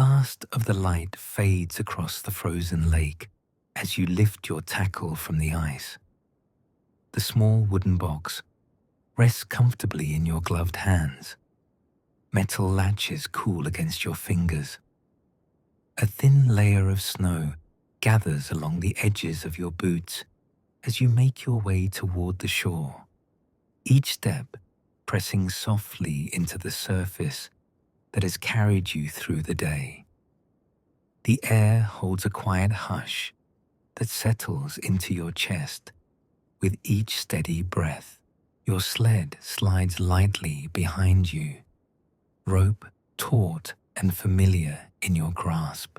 last of the light fades across the frozen lake as you lift your tackle from the ice. The small wooden box rests comfortably in your gloved hands. Metal latches cool against your fingers. A thin layer of snow gathers along the edges of your boots as you make your way toward the shore, each step pressing softly into the surface that has carried you through the day. The air holds a quiet hush that settles into your chest with each steady breath. Your sled slides lightly behind you, rope taut and familiar in your grasp.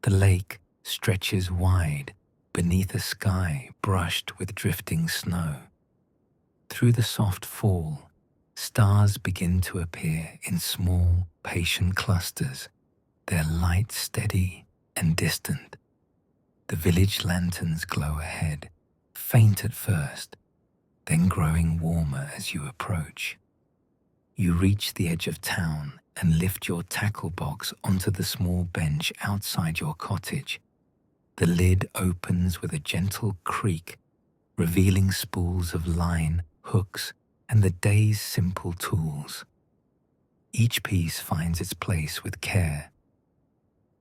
The lake stretches wide beneath a sky brushed with drifting snow. Through the soft fall, stars begin to appear in small, patient clusters, their light steady and distant. The village lanterns glow ahead, faint at first, then growing warmer as you approach. You reach the edge of town and lift your tackle box onto the small bench outside your cottage. The lid opens with a gentle creak, revealing spools of line, hooks, and the day's simple tools. Each piece finds its place with care.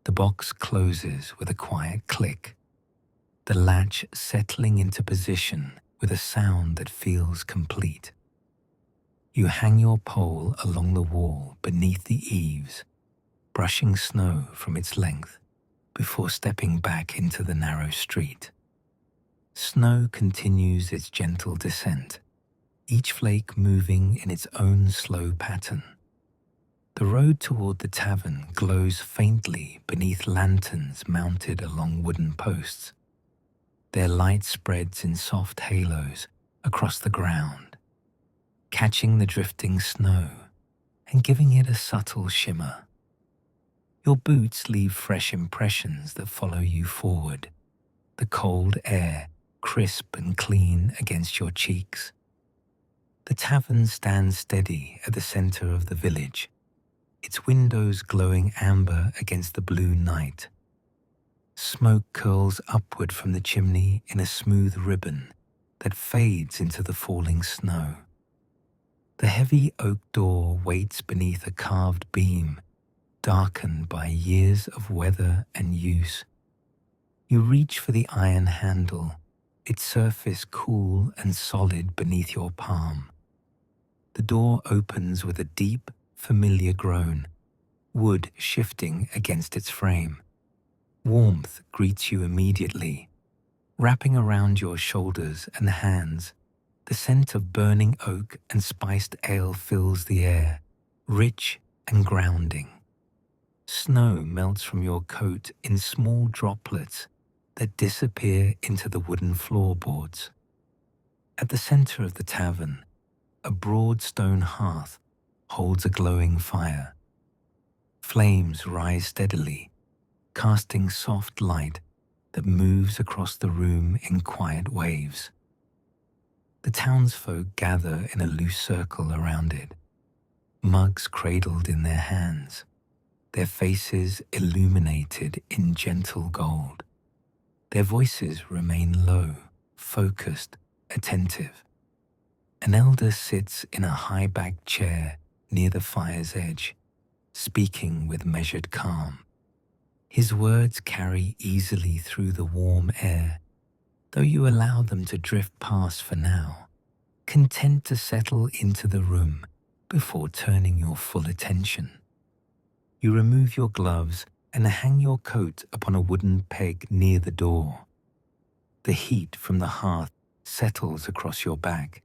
The box closes with a quiet click, the latch settling into position with a sound that feels complete. You hang your pole along the wall beneath the eaves, brushing snow from its length before stepping back into the narrow street. Snow continues its gentle descent, each flake moving in its own slow pattern. The road toward the tavern glows faintly beneath lanterns mounted along wooden posts. Their light spreads in soft halos across the ground, catching the drifting snow and giving it a subtle shimmer. Your boots leave fresh impressions that follow you forward, the cold air crisp and clean against your cheeks. The tavern stands steady at the center of the village, its windows glowing amber against the blue night. Smoke curls upward from the chimney in a smooth ribbon that fades into the falling snow. The heavy oak door waits beneath a carved beam, darkened by years of weather and use. You reach for the iron handle, its surface cool and solid beneath your palm. The door opens with a deep, familiar groan, wood shifting against its frame. Warmth greets you immediately, wrapping around your shoulders and hands. The scent of burning oak and spiced ale fills the air, rich and grounding. Snow melts from your coat in small droplets that disappear into the wooden floorboards. At the center of the tavern, a broad stone hearth holds a glowing fire. Flames rise steadily, casting soft light that moves across the room in quiet waves. The townsfolk gather in a loose circle around it, mugs cradled in their hands, their faces illuminated in gentle gold. Their voices remain low, focused, attentive. An elder sits in a high-backed chair near the fire's edge, speaking with measured calm. His words carry easily through the warm air, though you allow them to drift past for now, content to settle into the room before turning your full attention. You remove your gloves and hang your coat upon a wooden peg near the door. The heat from the hearth settles across your back,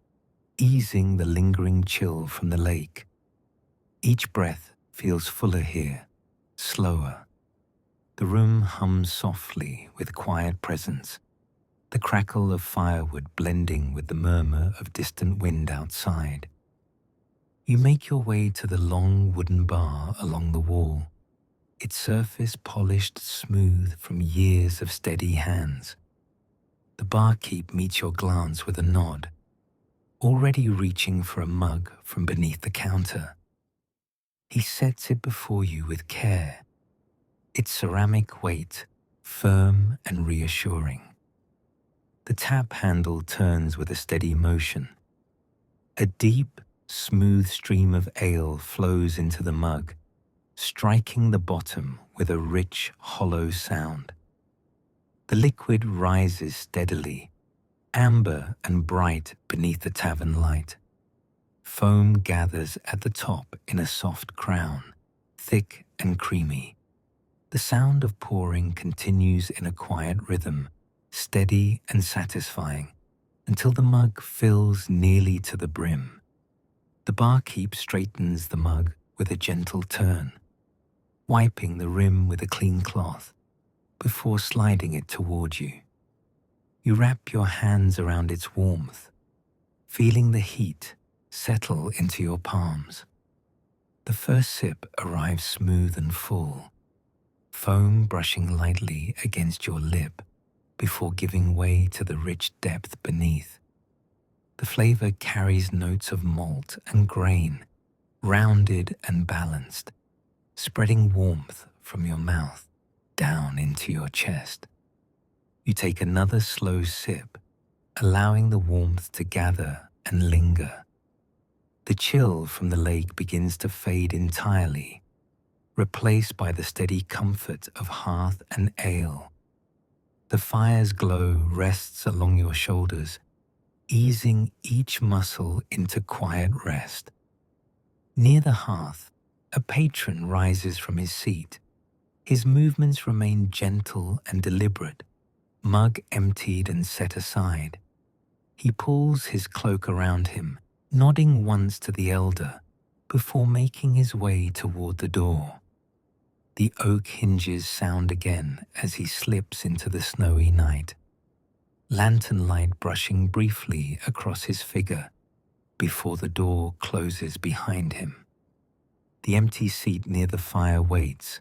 easing the lingering chill from the lake. Each breath feels fuller here, slower. The room hums softly with quiet presence, the crackle of firewood blending with the murmur of distant wind outside. You make your way to the long wooden bar along the wall, its surface polished smooth from years of steady hands. The barkeep meets your glance with a nod, already reaching for a mug from beneath the counter. He sets it before you with care, its ceramic weight firm and reassuring. The tap handle turns with a steady motion. A deep, smooth stream of ale flows into the mug, striking the bottom with a rich, hollow sound. The liquid rises steadily, amber and bright beneath the tavern light. Foam gathers at the top in a soft crown, thick and creamy. The sound of pouring continues in a quiet rhythm, steady and satisfying, until the mug fills nearly to the brim. The barkeep straightens the mug with a gentle turn, wiping the rim with a clean cloth before sliding it toward you. You wrap your hands around its warmth, feeling the heat settle into your palms. The first sip arrives smooth and full, foam brushing lightly against your lip before giving way to the rich depth beneath. The flavor carries notes of malt and grain, rounded and balanced, spreading warmth from your mouth down into your chest. You take another slow sip, allowing the warmth to gather and linger. The chill from the lake begins to fade entirely, replaced by the steady comfort of hearth and ale. The fire's glow rests along your shoulders, easing each muscle into quiet rest. Near the hearth, a patron rises from his seat. His movements remain gentle and deliberate, mug emptied and set aside. He pulls his cloak around him, nodding once to the elder, before making his way toward the door. The oak hinges sound again as he slips into the snowy night, lantern light brushing briefly across his figure before the door closes behind him. The empty seat near the fire waits,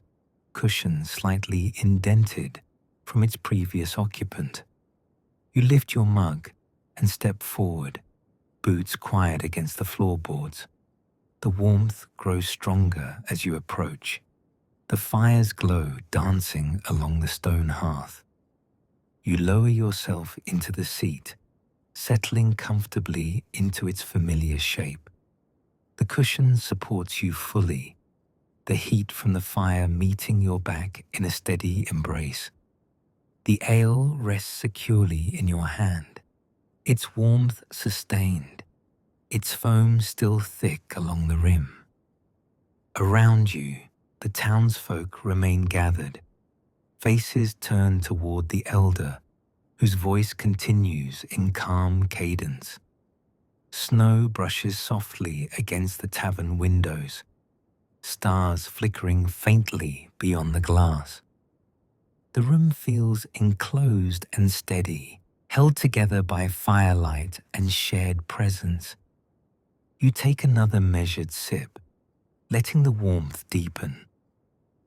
cushion slightly indented from its previous occupant. You lift your mug and step forward, boots quiet against the floorboards. The warmth grows stronger as you approach, the fire's glow dancing along the stone hearth. You lower yourself into the seat, settling comfortably into its familiar shape. The cushion supports you fully, the heat from the fire meeting your back in a steady embrace. The ale rests securely in your hand, its warmth sustained, its foam still thick along the rim. Around you, the townsfolk remain gathered, faces turned toward the elder, whose voice continues in calm cadence. Snow brushes softly against the tavern windows, stars flickering faintly beyond the glass. The room feels enclosed and steady, held together by firelight and shared presence. You take another measured sip, letting the warmth deepen.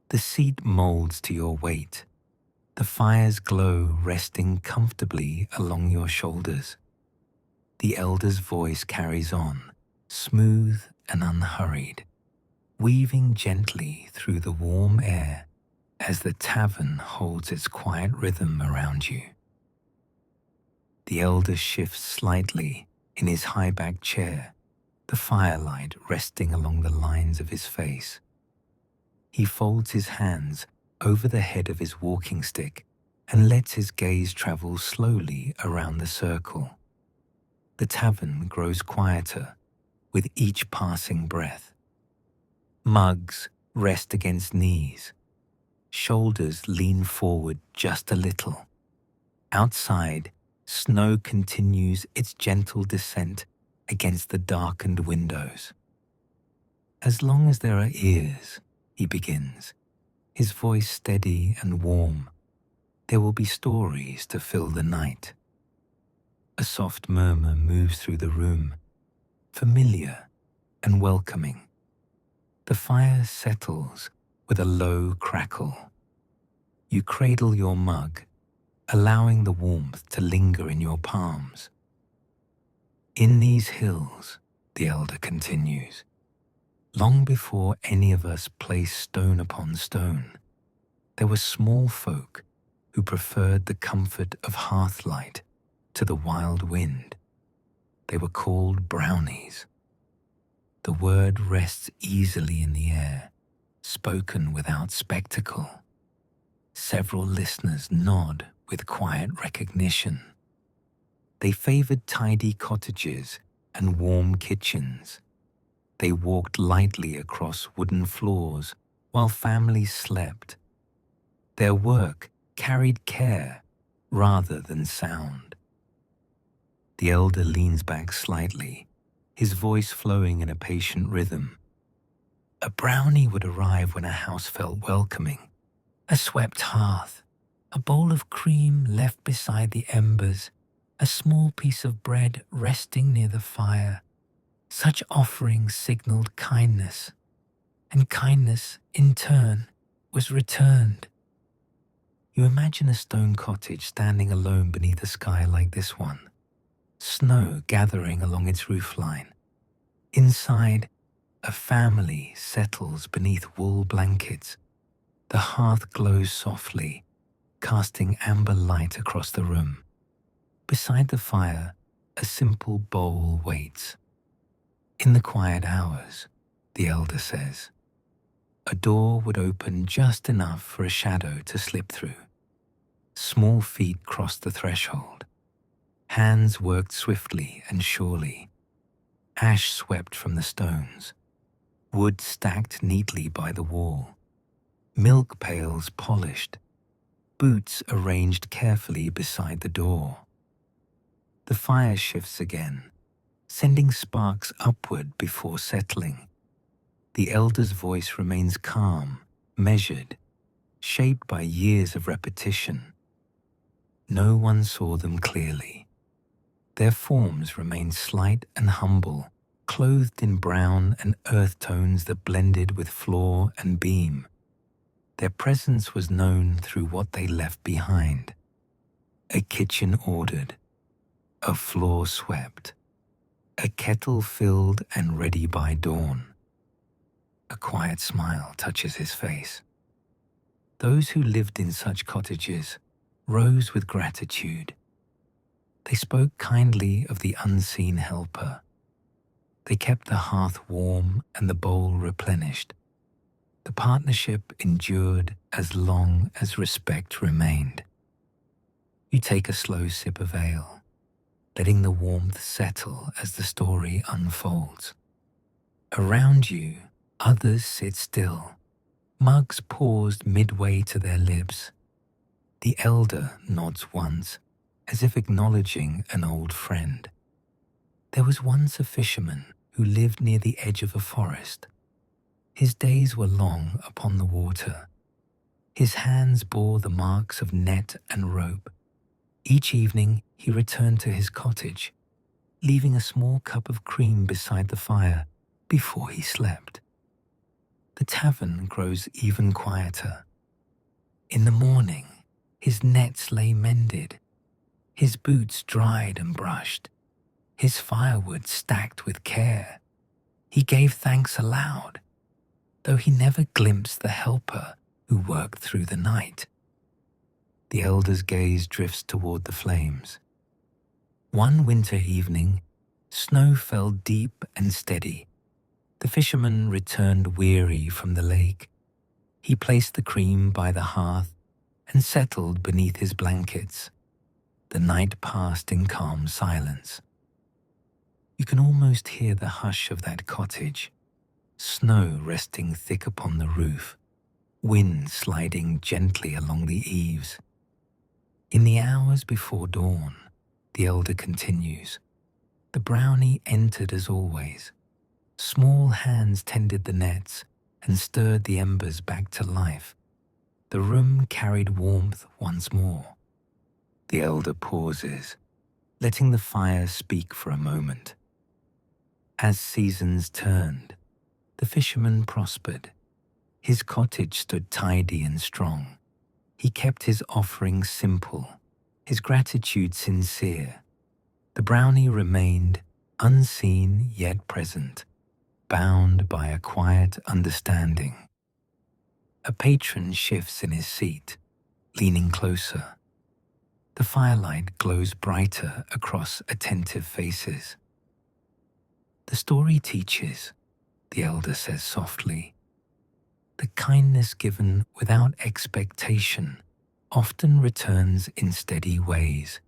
The seat molds to your weight, the fire's glow resting comfortably along your shoulders. The elder's voice carries on, smooth and unhurried, weaving gently through the warm air as the tavern holds its quiet rhythm around you. The elder shifts slightly in his high-backed chair, the firelight resting along the lines of his face. He folds his hands over the head of his walking stick and lets his gaze travel slowly around the circle. The tavern grows quieter with each passing breath. Mugs rest against knees. Shoulders lean forward just a little. Outside, snow continues its gentle descent against the darkened windows. As long as there are ears, he begins, his voice steady and warm, there will be stories to fill the night. A soft murmur moves through the room, familiar and welcoming. The fire settles with a low crackle. You cradle your mug, allowing the warmth to linger in your palms. In these hills, the elder continues, long before any of us place stone upon stone, There were small folk who preferred the comfort of hearthlight to the wild wind. They were called Brownies. The word rests easily in the air, spoken without spectacle. Several listeners nod with quiet recognition. They favored tidy cottages and warm kitchens. They walked lightly across wooden floors while families slept. Their work carried care rather than sound. The elder leans back slightly, his voice flowing in a patient rhythm. A brownie would arrive when a house felt welcoming. A swept hearth, a bowl of cream left beside the embers, a small piece of bread resting near the fire. Such offerings signaled kindness, and kindness, in turn, was returned. You imagine a stone cottage standing alone beneath a sky like this one, snow gathering along its roofline. Inside, a family settles beneath wool blankets. The hearth glows softly, casting amber light across the room. Beside the fire, a simple bowl waits. In the quiet hours, the elder says, a door would open just enough for a shadow to slip through. Small feet crossed the threshold. Hands worked swiftly and surely. Ash swept from the stones. Wood stacked neatly by the wall. Milk pails polished. Boots arranged carefully beside the door. The fire shifts again, sending sparks upward before settling. The elder's voice remains calm, measured, shaped by years of repetition. No one saw them clearly. Their forms remained slight and humble, clothed in brown and earth tones that blended with floor and beam. Their presence was known through what they left behind. A kitchen ordered, a floor swept, a kettle filled and ready by dawn. A quiet smile touches his face. Those who lived in such cottages rose with gratitude. They spoke kindly of the unseen helper. They kept the hearth warm and the bowl replenished. The partnership endured as long as respect remained. You take a slow sip of ale, letting the warmth settle as the story unfolds. Around you, others sit still, mugs paused midway to their lips. The elder nods once, as if acknowledging an old friend. There was once a fisherman who lived near the edge of a forest. His days were long upon the water. His hands bore the marks of net and rope. Each evening he returned to his cottage, leaving a small cup of cream beside the fire before he slept. The tavern grows even quieter. In the morning, his nets lay mended, his boots dried and brushed, his firewood stacked with care. He gave thanks aloud, though he never glimpsed the helper who worked through the night. The elder's gaze drifts toward the flames. One winter evening, snow fell deep and steady. The fisherman returned weary from the lake. He placed the cream by the hearth and settled beneath his blankets. The night passed in calm silence. You can almost hear the hush of that cottage, snow resting thick upon the roof, wind sliding gently along the eaves. In the hours before dawn, the elder continues, the brownie entered as always. Small hands tended the nets and stirred the embers back to life. The room carried warmth once more. The elder pauses, letting the fire speak for a moment. As seasons turned, the fisherman prospered. His cottage stood tidy and strong. He kept his offering simple, his gratitude sincere. The brownie remained unseen yet present, bound by a quiet understanding. A patron shifts in his seat, leaning closer. The firelight glows brighter across attentive faces. The story teaches, the elder says softly, that kindness given without expectation often returns in steady ways.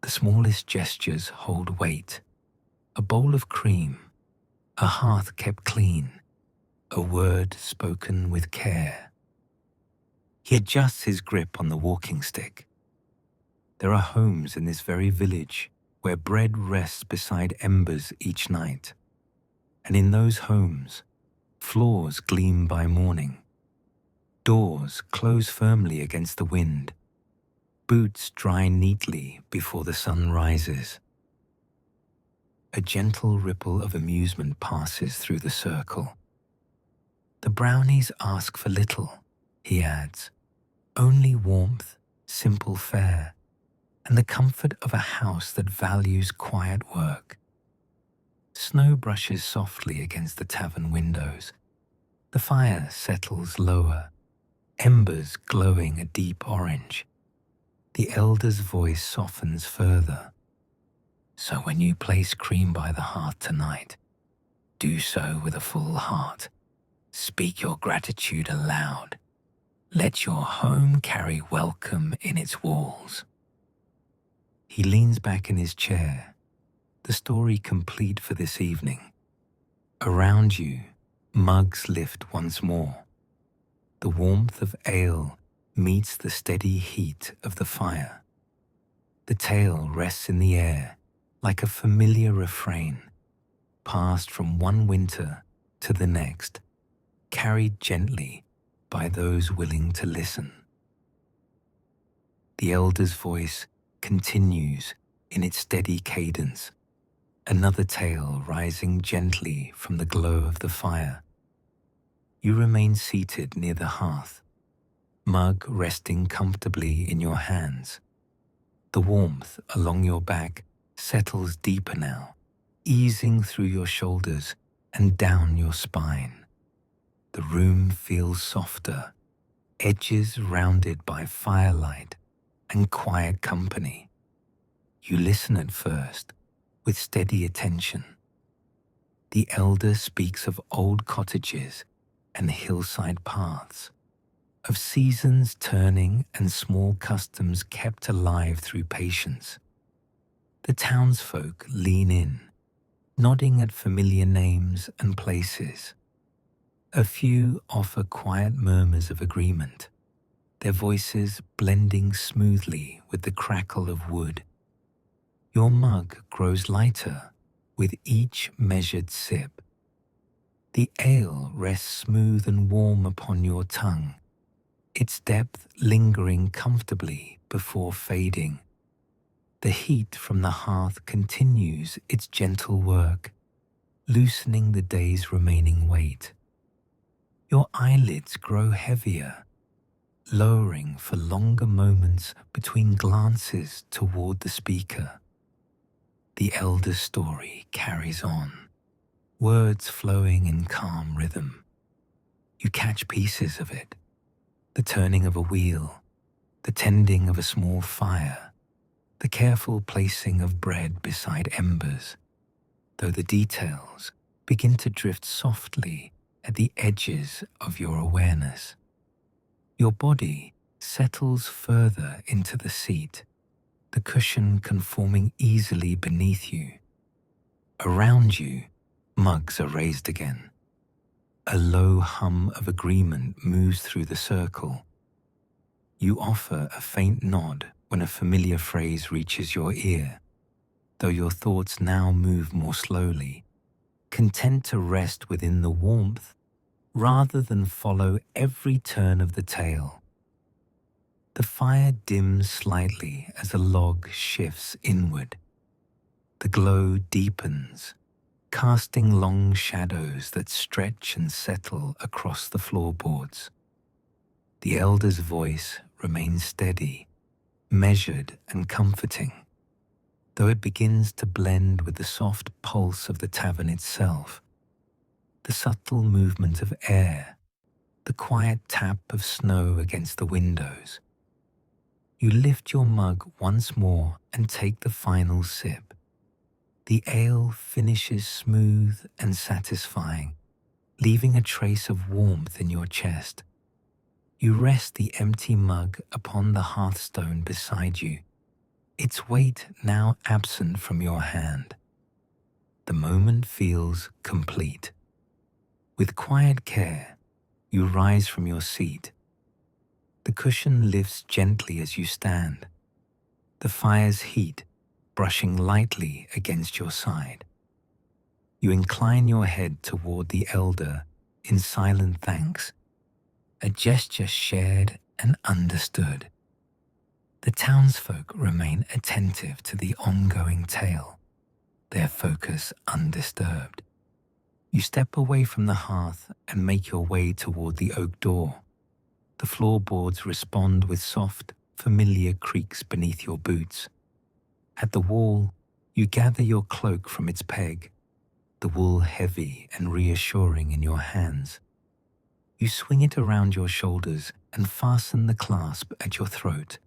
The smallest gestures hold weight. A bowl of cream, a hearth kept clean, a word spoken with care. He adjusts his grip on the walking stick. There are homes in this very village where bread rests beside embers each night. And in those homes, floors gleam by morning. Doors close firmly against the wind. Boots dry neatly before the sun rises. A gentle ripple of amusement passes through the circle. The Brownies ask for little, he adds, only warmth, simple fare, and the comfort of a house that values quiet work. Snow brushes softly against the tavern windows. The fire settles lower, embers glowing a deep orange. The elder's voice softens further. So when you place cream by the hearth tonight, do so with a full heart. Speak your gratitude aloud. Let your home carry welcome in its walls. He leans back in his chair, the story complete for this evening. Around you, mugs lift once more. The warmth of ale meets the steady heat of the fire. The tale rests in the air like a familiar refrain, passed from one winter to the next, carried gently by those willing to listen. The elder's voice continues in its steady cadence, another tale rising gently from the glow of the fire. You remain seated near the hearth, mug resting comfortably in your hands. The warmth along your back settles deeper now, easing through your shoulders and down your spine. The room feels softer, edges rounded by firelight and quiet company. You listen at first, with steady attention. The elder speaks of old cottages and hillside paths, of seasons turning and small customs kept alive through patience. The townsfolk lean in, nodding at familiar names and places. A few offer quiet murmurs of agreement, their voices blending smoothly with the crackle of wood. Your mug grows lighter with each measured sip. The ale rests smooth and warm upon your tongue, its depth lingering comfortably before fading. The heat from the hearth continues its gentle work, loosening the day's remaining weight. Your eyelids grow heavier, lowering for longer moments between glances toward the speaker. The elder's story carries on, words flowing in calm rhythm. You catch pieces of it, the turning of a wheel, the tending of a small fire, the careful placing of bread beside embers, though the details begin to drift softly at the edges of your awareness. Your body settles further into the seat, the cushion conforming easily beneath you. Around you, mugs are raised again. A low hum of agreement moves through the circle. You offer a faint nod when a familiar phrase reaches your ear, though your thoughts now move more slowly, content to rest within the warmth rather than follow every turn of the tale. The fire dims slightly as a log shifts inward. The glow deepens, casting long shadows that stretch and settle across the floorboards. The elder's voice remains steady, measured and comforting, though it begins to blend with the soft pulse of the tavern itself, the subtle movement of air, the quiet tap of snow against the windows. You lift your mug once more and take the final sip. The ale finishes smooth and satisfying, leaving a trace of warmth in your chest. You rest the empty mug upon the hearthstone beside you, its weight now absent from your hand. The moment feels complete. With quiet care, you rise from your seat. The cushion lifts gently as you stand, the fire's heat brushing lightly against your side. You incline your head toward the elder in silent thanks, a gesture shared and understood. The townsfolk remain attentive to the ongoing tale, their focus undisturbed. You step away from the hearth and make your way toward the oak door. The floorboards respond with soft, familiar creaks beneath your boots. At the wall, you gather your cloak from its peg, the wool heavy and reassuring in your hands. You swing it around your shoulders and fasten the clasp at your throat,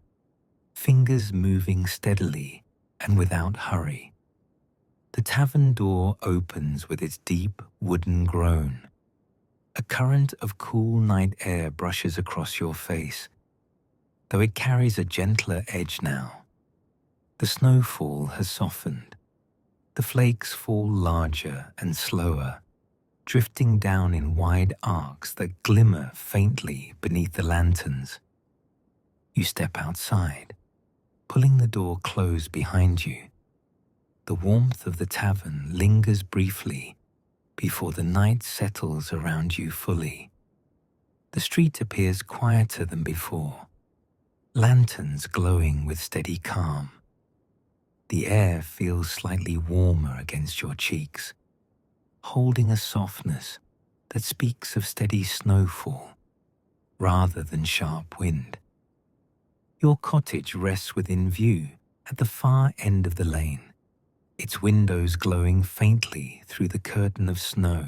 fingers moving steadily and without hurry. The tavern door opens with its deep wooden groan. A current of cool night air brushes across your face, though it carries a gentler edge now. The snowfall has softened. The flakes fall larger and slower, drifting down in wide arcs that glimmer faintly beneath the lanterns. You step outside, pulling the door closed behind you. The warmth of the tavern lingers briefly before the night settles around you fully. The street appears quieter than before, lanterns glowing with steady calm. The air feels slightly warmer against your cheeks, holding a softness that speaks of steady snowfall rather than sharp wind. Your cottage rests within view at the far end of the lane, its windows glowing faintly through the curtain of snow.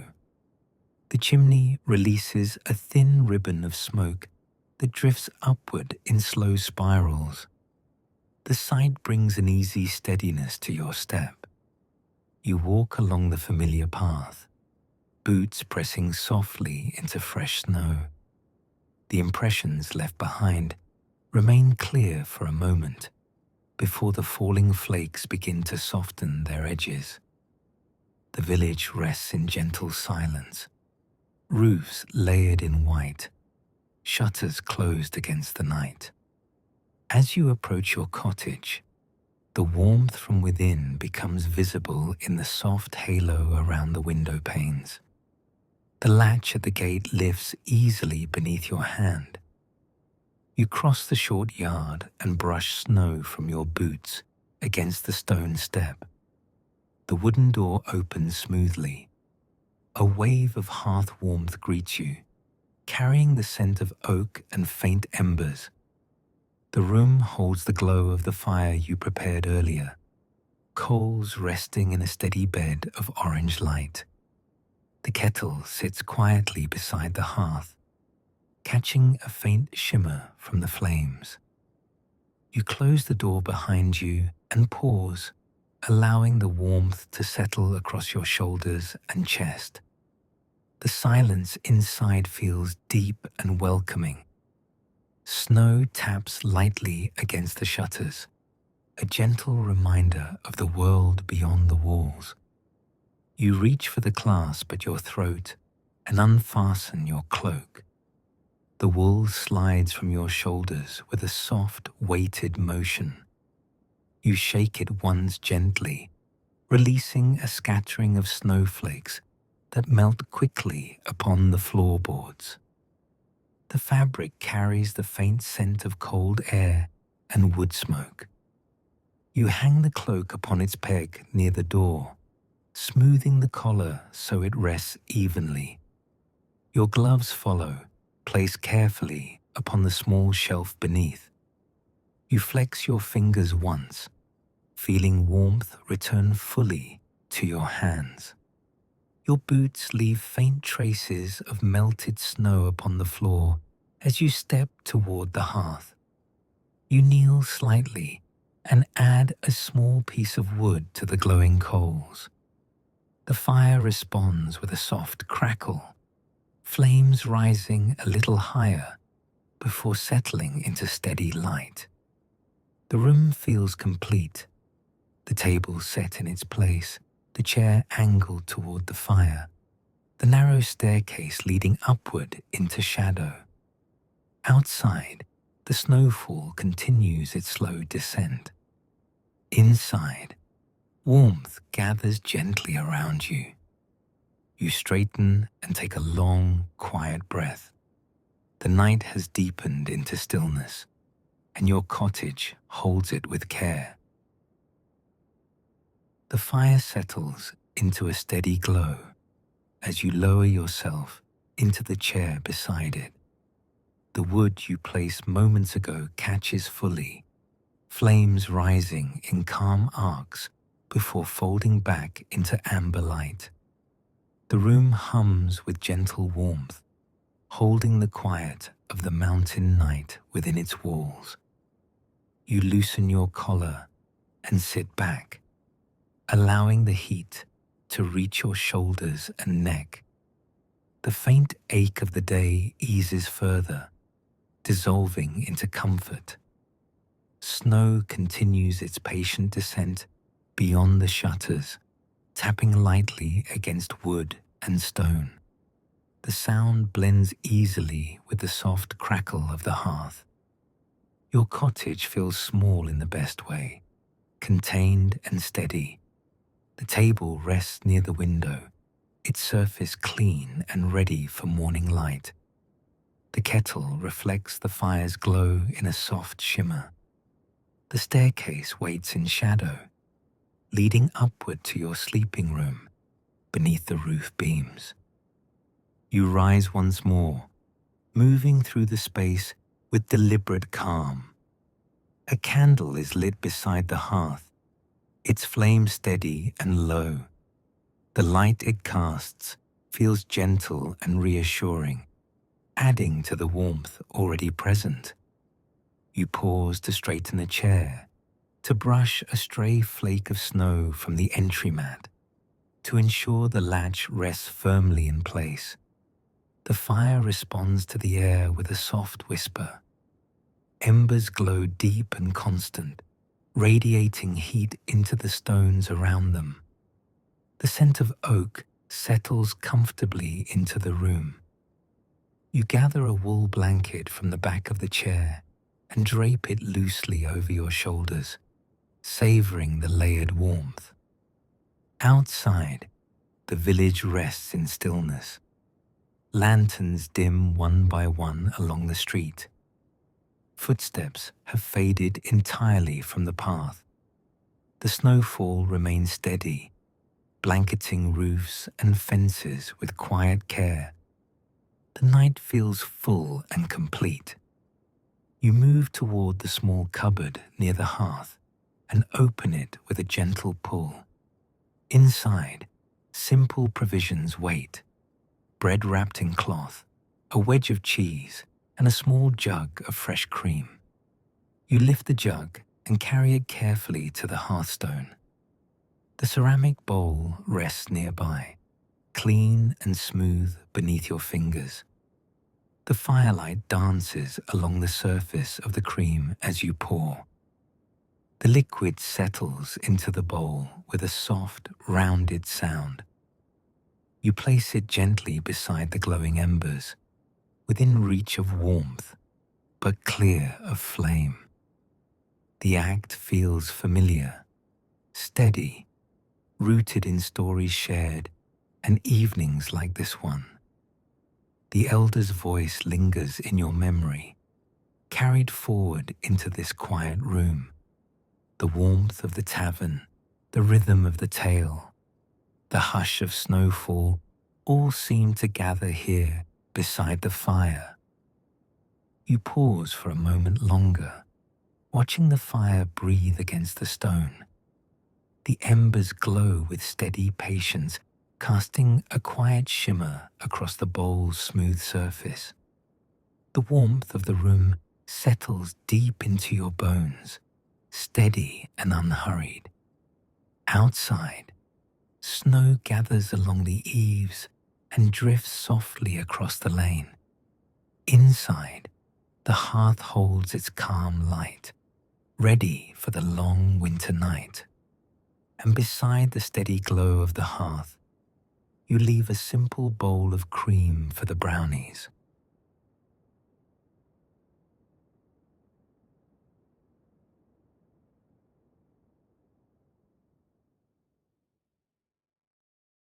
The chimney releases a thin ribbon of smoke that drifts upward in slow spirals. The sight brings an easy steadiness to your step. You walk along the familiar path, boots pressing softly into fresh snow. The impressions left behind remain clear for a moment before the falling flakes begin to soften their edges. The village rests in gentle silence, roofs layered in white, shutters closed against the night. As you approach your cottage, the warmth from within becomes visible in the soft halo around the window panes. The latch at the gate lifts easily beneath your hand. You cross the short yard and brush snow from your boots against the stone step. The wooden door opens smoothly. A wave of hearth warmth greets you, carrying the scent of oak and faint embers. The room holds the glow of the fire you prepared earlier, coals resting in a steady bed of orange light. The kettle sits quietly beside the hearth, catching a faint shimmer from the flames. You close the door behind you and pause, allowing the warmth to settle across your shoulders and chest. The silence inside feels deep and welcoming. Snow taps lightly against the shutters, a gentle reminder of the world beyond the walls. You reach for the clasp at your throat and unfasten your cloak. The wool slides from your shoulders with a soft, weighted motion. You shake it once gently, releasing a scattering of snowflakes that melt quickly upon the floorboards. The fabric carries the faint scent of cold air and wood smoke. You hang the cloak upon its peg near the door, smoothing the collar so it rests evenly. Your gloves follow, placed carefully upon the small shelf beneath. You flex your fingers once, feeling warmth return fully to your hands. Your boots leave faint traces of melted snow upon the floor as you step toward the hearth. You kneel slightly and add a small piece of wood to the glowing coals. The fire responds with a soft crackle, flames rising a little higher before settling into steady light. The room feels complete, the table set in its place, the chair angled toward the fire, the narrow staircase leading upward into shadow. Outside, the snowfall continues its slow descent. Inside, warmth gathers gently around you. You straighten and take a long, quiet breath. The night has deepened into stillness, and your cottage holds it with care. The fire settles into a steady glow as you lower yourself into the chair beside it. The wood you placed moments ago catches fully, flames rising in calm arcs before folding back into amber light. The room hums with gentle warmth, holding the quiet of the mountain night within its walls. You loosen your collar and sit back, allowing the heat to reach your shoulders and neck. The faint ache of the day eases further, dissolving into comfort. Snow continues its patient descent beyond the shutters, tapping lightly against wood and stone. The sound blends easily with the soft crackle of the hearth. Your cottage feels small in the best way, contained and steady. The table rests near the window, its surface clean and ready for morning light. The kettle reflects the fire's glow in a soft shimmer. The staircase waits in shadow, leading upward to your sleeping room beneath the roof beams. You rise once more, moving through the space with deliberate calm. A candle is lit beside the hearth, its flame steady and low. The light it casts feels gentle and reassuring, adding to the warmth already present. You pause to straighten a chair, to brush a stray flake of snow from the entry mat, to ensure the latch rests firmly in place. The fire responds to the air with a soft whisper. Embers glow deep and constant, radiating heat into the stones around them. The scent of oak settles comfortably into the room. You gather a wool blanket from the back of the chair and drape it loosely over your shoulders, savoring the layered warmth. Outside, the village rests in stillness. Lanterns dim one by one along the street. Footsteps have faded entirely from the path. The snowfall remains steady, blanketing roofs and fences with quiet care. The night feels full and complete. You move toward the small cupboard near the hearth and open it with a gentle pull. Inside, simple provisions wait: bread wrapped in cloth, a wedge of cheese, and a small jug of fresh cream. You lift the jug and carry it carefully to the hearthstone. The ceramic bowl rests nearby, clean and smooth beneath your fingers. The firelight dances along the surface of the cream as you pour. The liquid settles into the bowl with a soft, rounded sound. You place it gently beside the glowing embers, within reach of warmth, but clear of flame. The act feels familiar, steady, rooted in stories shared and evenings like this one. The elder's voice lingers in your memory, carried forward into this quiet room. The warmth of the tavern, the rhythm of the tale, the hush of snowfall, all seem to gather here beside the fire. You pause for a moment longer, watching the fire breathe against the stone. The embers glow with steady patience, casting a quiet shimmer across the bowl's smooth surface. The warmth of the room settles deep into your bones, steady and unhurried. Outside, snow gathers along the eaves and drifts softly across the lane. Inside, the hearth holds its calm light, ready for the long winter night. And beside the steady glow of the hearth, you leave a simple bowl of cream for the brownies.